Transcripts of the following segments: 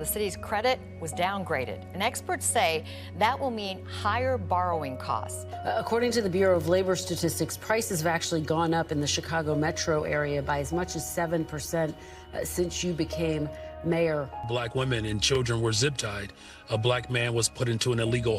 The city's credit was downgraded, and experts say that will mean higher borrowing costs. According to the Bureau of Labor Statistics, prices have actually gone up in the Chicago metro area by as much as 7% since you became mayor. Black women and children were zip tied. A black man was put into an illegal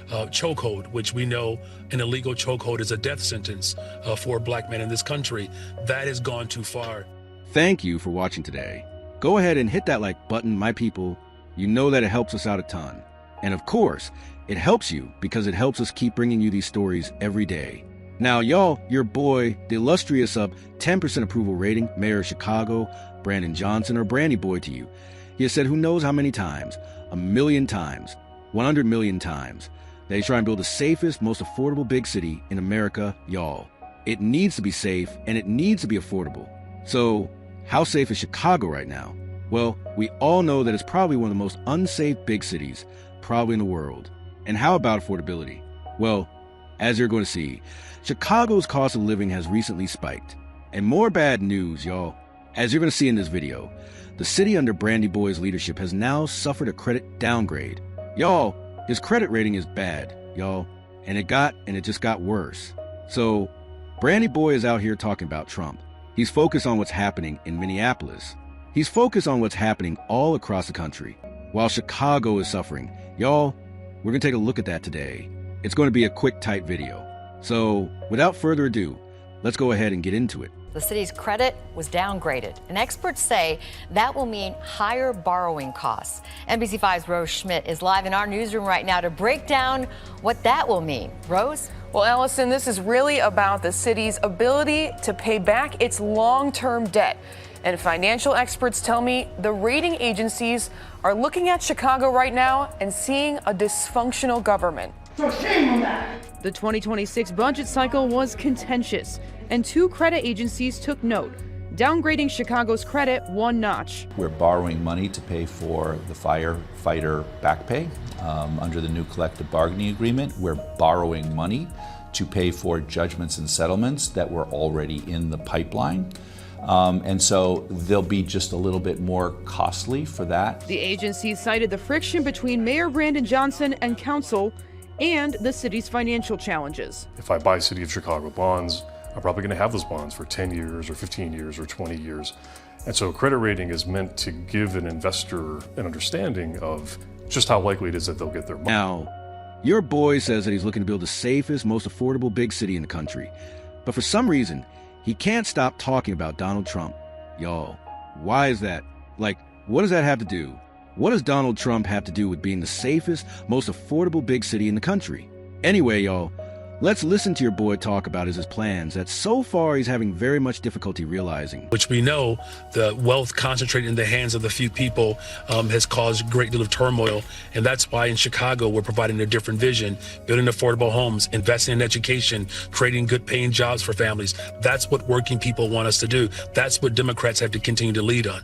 chokehold, which we know an illegal chokehold is a death sentence for a black man in this country. That has gone too far. Thank you for watching today. Go ahead and hit that like button, my people. You know that it helps us out a ton. And of course, it helps you because it helps us keep bringing you these stories every day. Now, y'all, your boy, the illustrious 10% approval rating, Mayor of Chicago, Brandon Johnson, or Brandy Boy to you. He has said who knows how many times, 1 million times, 100 million times, that he's trying to build the safest, most affordable big city in America, y'all. It needs to be safe and it needs to be affordable. So, how safe is Chicago right now? Well, we all know that it's probably one of the most unsafe big cities, probably in the world. And how about affordability? Well, as you're going to see, Chicago's cost of living has recently spiked. And more bad news, y'all. As you're going to see in this video, the city under Brandy Boy's leadership has now suffered a credit downgrade. Y'all, his credit rating is bad, y'all. And it just got worse. So, Brandy Boy is out here talking about Trump. He's focused on what's happening in Minneapolis. He's focused on what's happening all across the country, while Chicago is suffering. Y'all, we're going to take a look at that today. It's going to be a quick, tight video. So, without further ado, let's go ahead and get into it. The city's credit was downgraded, and experts say that will mean higher borrowing costs. NBC5's Rose Schmidt is live in our newsroom right now to break down what that will mean. Rose? Well, Allison, this is really about the city's ability to pay back its long-term debt. And financial experts tell me the rating agencies are looking at Chicago right now and seeing a dysfunctional government. So shame on that. The 2026 budget cycle was contentious, and two credit agencies took note, downgrading Chicago's credit one notch. We're borrowing money to pay for the firefighter back pay under the new collective bargaining agreement. We're borrowing money to pay for judgments and settlements that were already in the pipeline. And so they'll be just a little bit more costly for that. The agency cited the friction between Mayor Brandon Johnson and council and the city's financial challenges. If I buy City of Chicago bonds, I'm probably going to have those bonds for 10 years or 15 years or 20 years. And so credit rating is meant to give an investor an understanding of just how likely it is that they'll get their money. Now, your boy says that he's looking to build the safest, most affordable big city in the country. But for some reason, he can't stop talking about Donald Trump. Y'all, why is that? Like, what does that have to do? What does Donald Trump have to do with being the safest, most affordable big city in the country? Anyway, y'all, let's listen to your boy talk about his plans that so far he's having very much difficulty realizing. Which we know the wealth concentrated in the hands of the few people has caused a great deal of turmoil. And that's why in Chicago, we're providing a different vision, building affordable homes, investing in education, creating good paying jobs for families. That's what working people want us to do. That's what Democrats have to continue to lead on.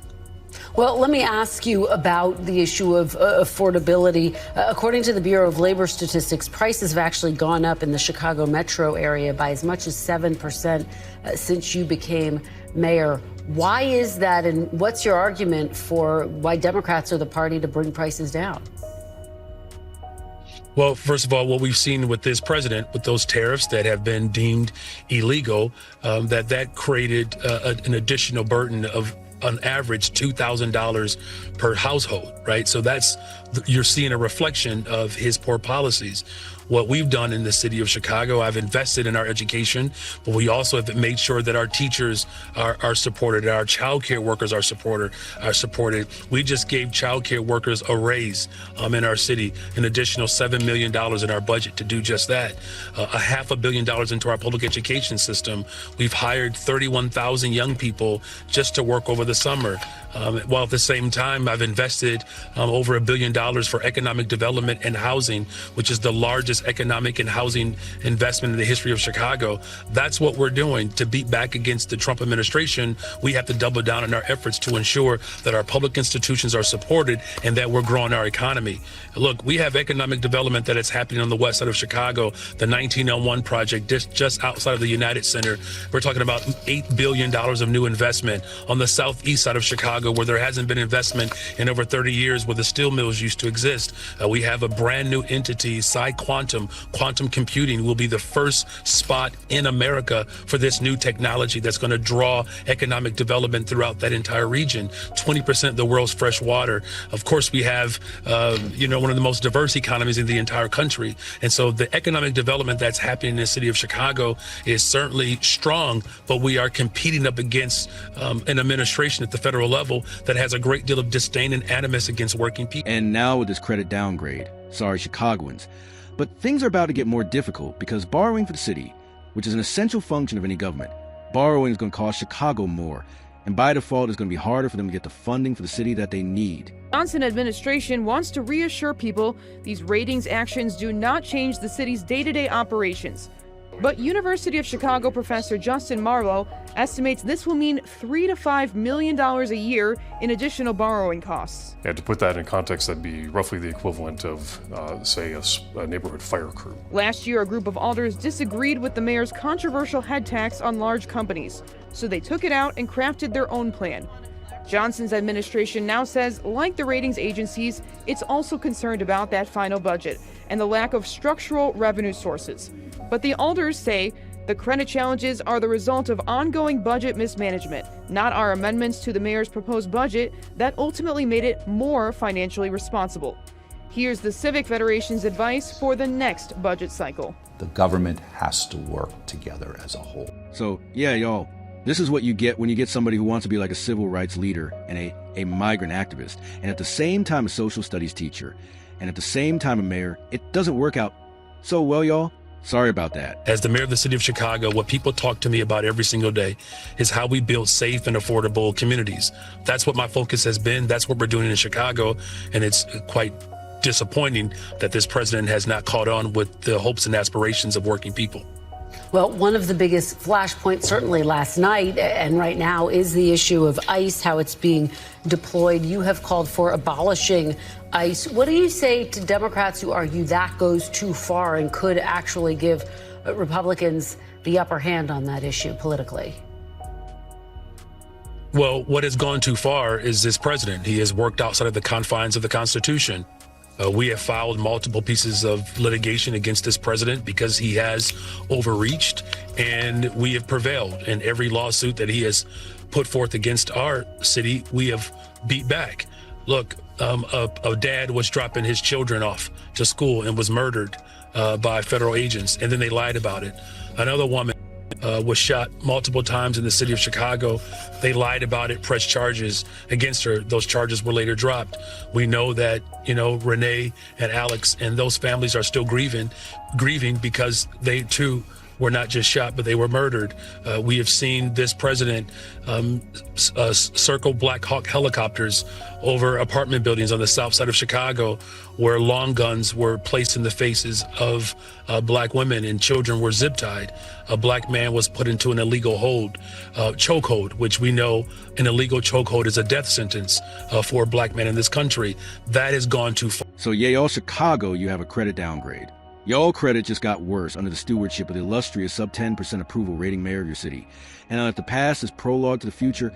Well, let me ask you about the issue of affordability. According to the Bureau of Labor Statistics, prices have actually gone up in the Chicago metro area by as much as 7% since you became mayor. Why is that, and what's your argument for why Democrats are the party to bring prices down? Well, first of all, what we've seen with this president, with those tariffs that have been deemed illegal, that created an additional burden of on average $2,000 per household, right? So you're seeing a reflection of his poor policies. What we've done in the city of Chicago, I've invested in our education, but we also have made sure that our teachers are supported, our child care workers are supported. We just gave child care workers a raise in our city, an additional $7 million in our budget to do just that. $500 million into our public education system. We've hired 31,000 young people just to work over the summer. While at the same time, I've invested over $1 billion for economic development and housing, which is the largest largest economic and housing investment in the history of Chicago. That's what we're doing. To beat back against the Trump administration, we have to double down on our efforts to ensure that our public institutions are supported and that we're growing our economy. Look, we have economic development that is happening on the west side of Chicago, the 1901 project just outside of the United Center. We're talking about $8 billion of new investment on the southeast side of Chicago, where there hasn't been investment in over 30 years, where the steel mills used to exist. We have a brand new entity, quantum computing will be the first spot in America for this new technology that's going to draw economic development throughout that entire region. 20% of the world's fresh water. Of course, we have, one of the most diverse economies in the entire country. And so the economic development that's happening in the city of Chicago is certainly strong, but we are competing up against an administration at the federal level that has a great deal of disdain and animus against working people. And now with this credit downgrade, sorry Chicagoans, but things are about to get more difficult because borrowing for the city, which is an essential function of any government, borrowing is going to cost Chicago more. And by default, it's going to be harder for them to get the funding for the city that they need. Johnson administration wants to reassure people these ratings actions do not change the city's day-to-day operations. But University of Chicago professor Justin Marlowe estimates this will mean $3 to $5 million a year in additional borrowing costs. Yeah, to put that in context, that'd be roughly the equivalent of, say, a neighborhood fire crew. Last year, a group of alders disagreed with the mayor's controversial head tax on large companies, so they took it out and crafted their own plan. Johnson's administration now says, like the ratings agencies, it's also concerned about that final budget and the lack of structural revenue sources. But the alders say the credit challenges are the result of ongoing budget mismanagement, not our amendments to the mayor's proposed budget that ultimately made it more financially responsible. Here's the Civic Federation's advice for the next budget cycle. The government has to work together as a whole. So, yeah, y'all, this is what you get when you get somebody who wants to be like a civil rights leader and a migrant activist, and at the same time a social studies teacher, and at the same time a mayor. It doesn't work out so well, y'all. Sorry about that. As the mayor of the city of Chicago, what people talk to me about every single day is how we build safe and affordable communities. That's what my focus has been. That's what we're doing in Chicago. And it's quite disappointing that this president has not caught on with the hopes and aspirations of working people. Well, one of the biggest flashpoints, certainly last night and right now, is the issue of ICE, how it's being deployed. You have called for abolishing ICE. What do you say to Democrats who argue that goes too far and could actually give Republicans the upper hand on that issue politically? Well, what has gone too far is this president. He has worked outside of the confines of the Constitution. We have filed multiple pieces of litigation against this president because he has overreached, and we have prevailed. In every lawsuit that he has put forth against our city, we have beat back. Look, a dad was dropping his children off to school and was murdered by federal agents, and then they lied about it. Another woman was shot multiple times in the city of Chicago. They lied about it, pressed charges against her. Those charges were later dropped. We know that, Renee and Alex and those families are still grieving because they too were not just shot, but they were murdered. We have seen this president circle Black Hawk helicopters over apartment buildings on the south side of Chicago, where long guns were placed in the faces of black women and children were zip tied. A black man was put into an illegal chokehold, which we know an illegal chokehold is a death sentence for a black man in this country. That has gone too far. So, yeah, y'all, Chicago, you have a credit downgrade. Y'all credit just got worse under the stewardship of the illustrious sub 10% approval rating mayor of your city. And if the past is prologue to the future,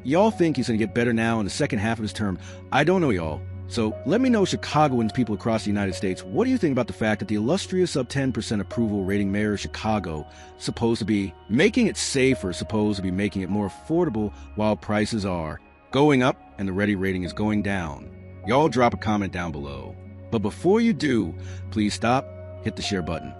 y'all think he's going to get better now in the second half of his term. I don't know, y'all. So let me know, Chicagoans, people across the United States, what do you think about the fact that the illustrious sub 10% approval rating mayor of Chicago supposed to be making it safer, supposed to be making it more affordable while prices are going up and the ready rating is going down? Y'all drop a comment down below. But before you do, please stop, hit the share button.